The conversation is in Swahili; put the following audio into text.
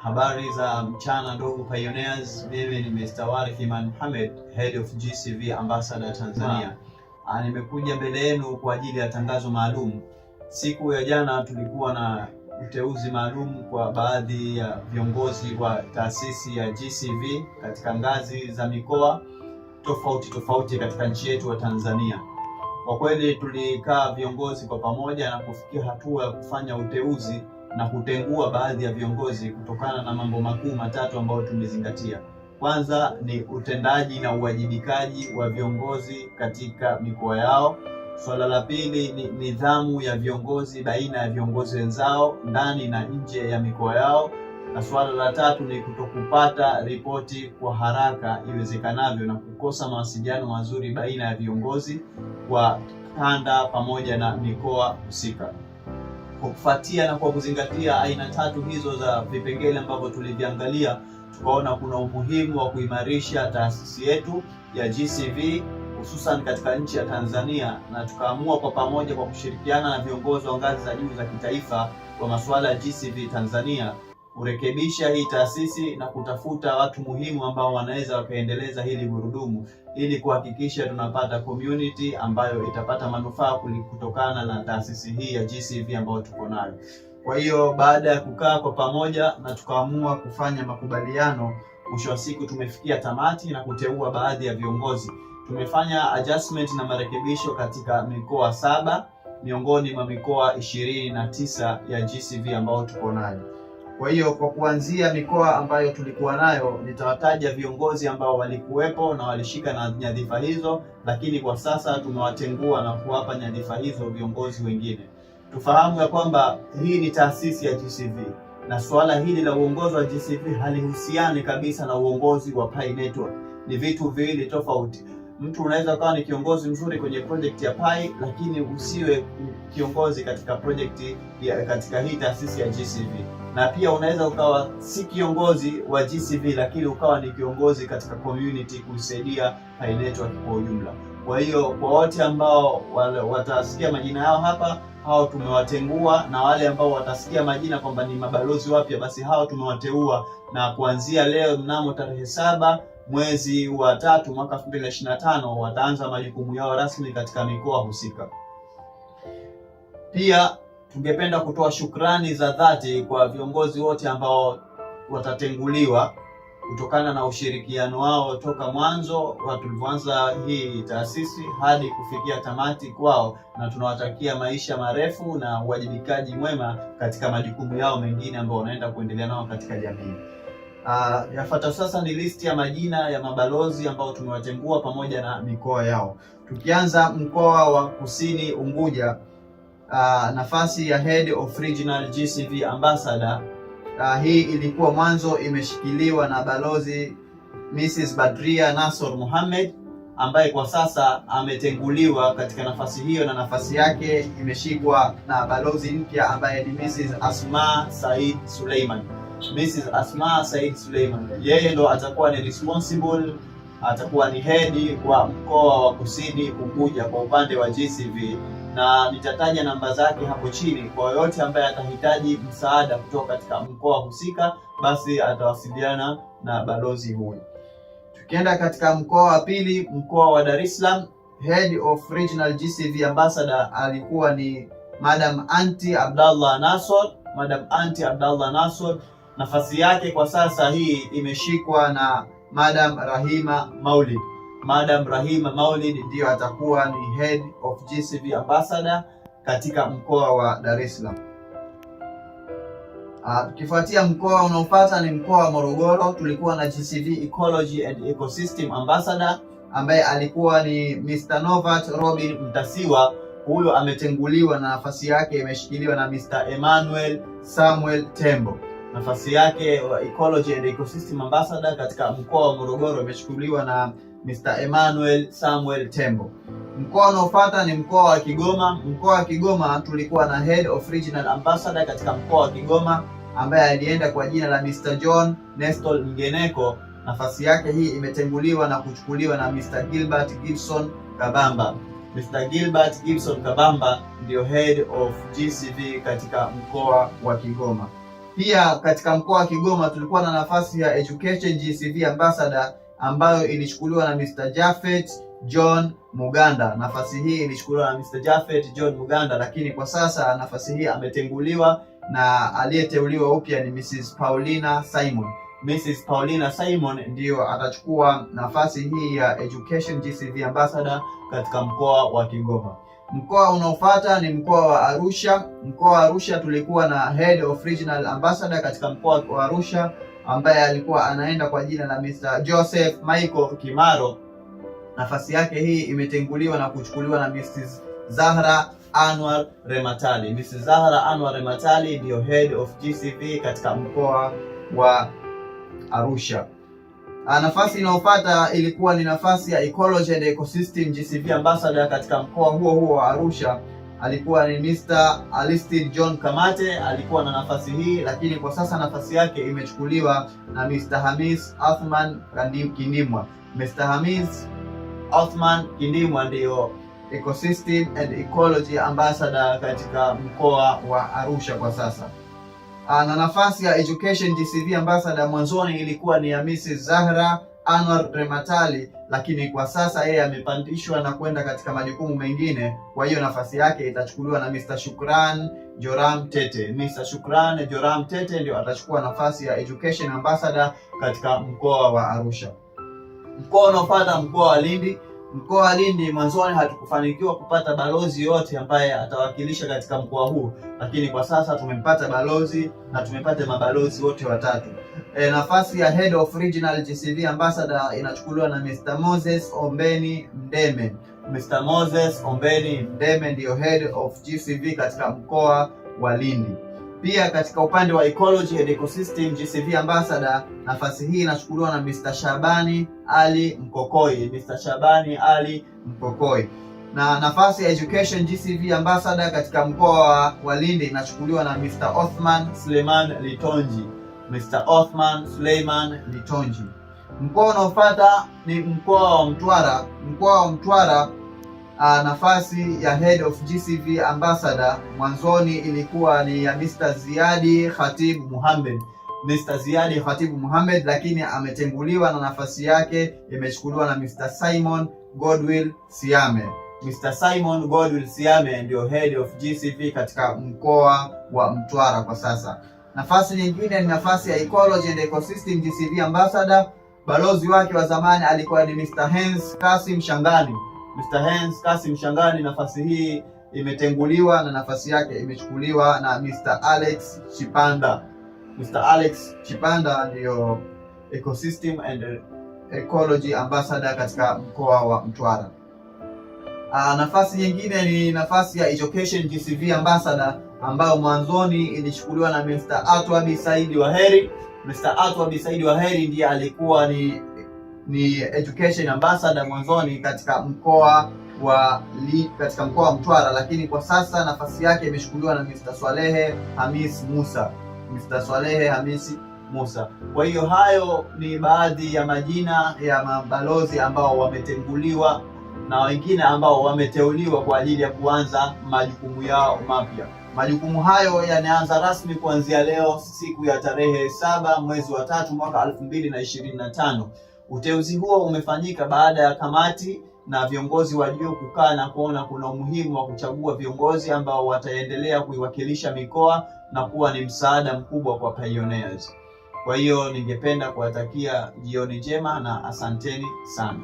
Habari za mchana ndugu pioneers, mimi ni Mr. Warith Iman Mohamed, Head of GCV Ambassador Tanzania. Nimekuja mbele yenu kwa ajili ya tangazo maalum. Siku ya jana tulikuwa na uteuzi maalum kwa baadhi ya viongozi wa taasisi ya GCV katika ngazi za mikoa tofauti katika nchi yetu wa Tanzania. Kwa kweli tulikaa viongozi kwa pamoja na kufikia hatua ya kufanya uteuzi na kutengua baadhi ya viongozi kutokana na mambo makuu matatu ambayo tumezingatia. Kwanza ni utendaji na uwajibikaji wa viongozi katika mikoa yao. Swala la pili ni nidhamu ya viongozi baina ya viongozi wenzao ndani na nje ya mikoa yao, na swala la tatu ni kutokupata ripoti kwa haraka iwezekanavyo na kukosa mawasiliano mazuri baina ya viongozi wa kanda pamoja na mikoa husika. Kwa kufuatia na kwa kuzingatia aina tatu hizo za vipengele ambavyo tuliviangalia, tukaona kuna umuhimu wa kuimarisha taasisi yetu ya GCV hususan katika nchi ya Tanzania, na tukaamua kwa pamoja kwa kushirikiana na viongozi wa ngazi za juu za kitaifa kwa masuala ya GCV Tanzania kurekebisha hii taasisi na kutafuta watu muhimu ambao wanaweza wakaendeleza hili gurudumu ili kuhakikisha tunapata community ambayo itapata manufaa kutokana na taasisi hii ya GCV ambayo tuko nayo. Kwa hiyo baada ya kukaa kwa pamoja na tukaamua kufanya makubaliano, mwisho wa siku tumefikia tamati na kuteua baadhi ya viongozi. Tumefanya adjustment na marekebisho katika mikoa 7 miongoni mwa mikoa 29 ya GCV ambayo tuko nayo. Kwa hiyo kwa kuanzia mikoa ambayo tulikuwa nayo, nitawataja viongozi ambao walikuwepo na walishika na nyadhifa hizo, lakini kwa sasa tumewatengua na kuwapa nyadhifa hizo viongozi wengine. Tufahamu ya kwamba hii ni taasisi ya GCV na suala hili la uongozi wa GCV halihusiani kabisa na uongozi wa Pi Network. Ni vitu viwili tofauti. Mtu unaweza kuwa ni kiongozi mzuri kwenye project ya Pi, lakini usiwe kiongozi katika project katika hii taasisi ya GCV. Na pia unaweza ukawa si kiongozi wa GCV lakini ukawa ni kiongozi katika community kusaidia Pi Network kwa ujumla. Kwa hiyo kwa wote ambao watasikia majina yao hapa, hao tumewatengua, na wale ambao watasikia majina kwamba ni mabalozi wapya, basi hao tumewateua, na kuanzia leo mnamo tarehe 7 mwezi wa 3 mwaka 2025 wataanza majukumu yao rasmi katika mikoa husika. Pia tungependa kutoa shukrani za dhati kwa viongozi wote ambao watatenguliwa kutokana na ushirikiano wao toka mwanzo tulipoanza hii taasisi hadi kufikia tamati kwao, na tunawatakia maisha marefu na uwajibikaji mwema katika majukumu yao mengine ambao wanaenda kuendelea nao katika jamii. Yafuata sasa ni listi ya majina ya mabalozi ambao tumewatengua pamoja na mikoa yao. Tukianza mkoa wa Kusini Unguja, nafasi ya Head of Regional GCV Ambassador, hii ilikuwa mwanzo imeshikiliwa na balozi Mrs. Badria Nasor Mohamed, ambaye kwa sasa ametenguliwa katika nafasi hiyo na nafasi yake imeshikwa na balozi mpya ambaye ni Mrs. Asma Said Suleiman. Mrs. Asma Said Suleiman, yeye ndo atakuwa ni responsible, atakuwa ni head wa mkoa wa Kusini Unguja kwa upande wa GCV, na nitataja namba zake hapo chini. Kwa yote ambaye atahitaji msaada kutoka katika mkoa husika, basi atawasiliana na balozi huyu. Tukienda katika mkoa wa pili, mkoa wa Dar es Salaam, Head of Regional GCV Ambassador alikuwa ni Madam Anti Abdallah Nasor. Madam Anti Abdallah Nasor, nafasi yake kwa sasa hii imeshikwa na Madam Rahima Maulid. Madam Rahima Maulid ndio atakuwa ni Head of GCV Ambassador katika mkoa wa Dar es Salaam. Tukifuatia mkoa unaofuata ni mkoa wa Morogoro, tulikuwa na GCV Ecology and Ecosystem Ambassador ambaye alikuwa ni Mr. Novat Robin Mtasiwa. Huyo ametenguliwa na nafasi yake imeshikiliwa na Mr. Emmanuel Samuel Tembo. Nafasi yake Ecology and Ecosystem Ambassador katika mkoa wa Morogoro imechukuliwa na Mr. Emmanuel Samuel Tembo. Mkoa unaofuata ni mkoa wa Kigoma. Mkoa wa Kigoma tulikuwa na Head of Regional Ambassador katika mkoa wa Kigoma ambaye alienda kwa jina la Mr. John Nestor Mgeneko. Nafasi yake hii imetenguliwa na kuchukuliwa na Mr. Gilbert Gibson Kabamba. Mr. Gilbert Gibson Kabamba ndio Head of GCV katika mkoa wa Kigoma. Pia katika mkoa wa Kigoma tulikuwa na nafasi ya Education GCV Ambassador ambayo ilichukuliwa na Mr. Japhet John Muganda. Nafasi hii ilichukuliwa na Mr. Japhet John Muganda, lakini kwa sasa nafasi hii ametenguliwa na aliyeteuliwa upya ni Mrs. Paulina Simon. Mrs. Paulina Simon ndiyo atachukua nafasi hii ya Education GCV Ambassador katika mkoa wa Kigoma. Mkoa unaofuata ni mkoa wa Arusha. Mkoa wa Arusha tulikuwa na Head of Regional Ambassador katika mkoa wa Arusha ambaye alikuwa anaenda kwa jina la Mr. Joseph Michael Kimaro. Nafasi yake hii imetenguliwa na kuchukuliwa na Mrs. Zahra Anwar Rematali. Mrs. Zahra Anwar Rematali ndiyo Head of GCV katika mkoa wa Arusha. Nafasi inayofuata ilikuwa ni nafasi ya Ecology and Ecosystem GCV Ambassador katika mkoa huo wa Arusha. Alikuwa ni Mr. Aristide John Kamate, alikuwa na nafasi hii, lakini kwa sasa nafasi yake imechukuliwa na Mr. Hamis Athman Kindimwa. Mr. Hamis Athman Kindimwa ndiyo Ecosystem and Ecology Ambassador katika mkoa wa Arusha kwa sasa. Na nafasi ya Education GCV Ambassador mwanzoni ilikuwa ni ya Mrs. Zahra Anwar Rematali, lakini kwa sasa yeye amepandishwa na kwenda katika majukumu mengine. Kwa hiyo nafasi yake itachukuliwa na Mr. Shukran Joram Tete. Mr. Shukran Joram Tete ndio atachukua nafasi ya Education Ambassador katika mkoa wa Arusha. Mkoa unaofuata mkoa wa Lindi. Mkoa wa Lindi mwanzoni hatukufanikiwa kupata balozi yote ambaye atawakilisha katika mkoa huu, lakini kwa sasa tumempata balozi na tumepata mabalozi wote watatu. Nafasi ya Head of Regional GCV Ambassador inachukuliwa na Mr. Moses Ombeni Mdeme. Mr. Moses Ombeni Mdeme ndiyo Head of GCV katika mkoa wa Lindi. Pia katika upande wa Ecology and Ecosystem GCV Ambassador, nafasi hii inachukuliwa na Mr. Shabani Ali Mkokoi. Mr. Shabani Ali Mkokoi. Na nafasi ya Education GCV Ambassador katika mkoa wa Lindi inachukuliwa na Mr. Othman Suleiman Litonji. Mr. Othman Suleiman Litonji. Mkoa unaofuata ni mkoa wa Mtwara. Mkoa wa Mtwara, nafasi ya Head of GCV Ambassador mwanzoni ilikuwa ni ya Mr. Ziadi Khatib Muhammad. Mr. Ziadi Khatib Muhammad, lakini ametenguliwa na nafasi yake imechukuliwa na Mr. Simon Godwill Siame. Mr. Simon Godwill Siame ndio Head of GCV katika mkoa wa Mtwara kwa sasa. Nafasi nyingine ni nafasi ya Ecology and Ecosystem GCV Ambassador. Balozi wake wa zamani alikuwa ni Mr. Hens Kasim Shangani. Mr. Hens Kasim Shangani, nafasi hii imetenguliwa na nafasi yake imechukuliwa na Mr. Alex Chipanda. Mr. Alex Chipanda ndiyo Ecosystem and Ecology Ambassador katika mkoa wa Mtwara. Nafasi nyingine ni nafasi ya Education GCV Ambassador ambayo mwanzoni ilichukuliwa na Mr. Atwabi Saidi Waheri. Mr. Atwabi Saidi Waheri ndiye alikuwa ni Education Ambassador mwanzoni katika mkoa wa Mtwara, lakini kwa sasa nafasi yake imechukuliwa na Mr. Swalehe Hamis Musa. Mr. Swalehe Hamisi Musa. Kwa hiyo hayo ni baadhi ya majina ya mabalozi ambao wametenguliwa na wengine ambao wameteuliwa kwa ajili ya kuanza majukumu yao mapya. Majukumu hayo yanaanza rasmi kuanzia leo siku ya tarehe 7 mwezi wa 3 mwaka 2025. Uteuzi huo umefanyika baada ya kamati na viongozi wa juu kukaa na kuona kuna umuhimu wa kuchagua viongozi ambao wataendelea kuiwakilisha mikoa na kuwa ni msaada mkubwa kwa pioneers. Kwa hiyo ningependa kuwatakia jioni njema na asanteni sana.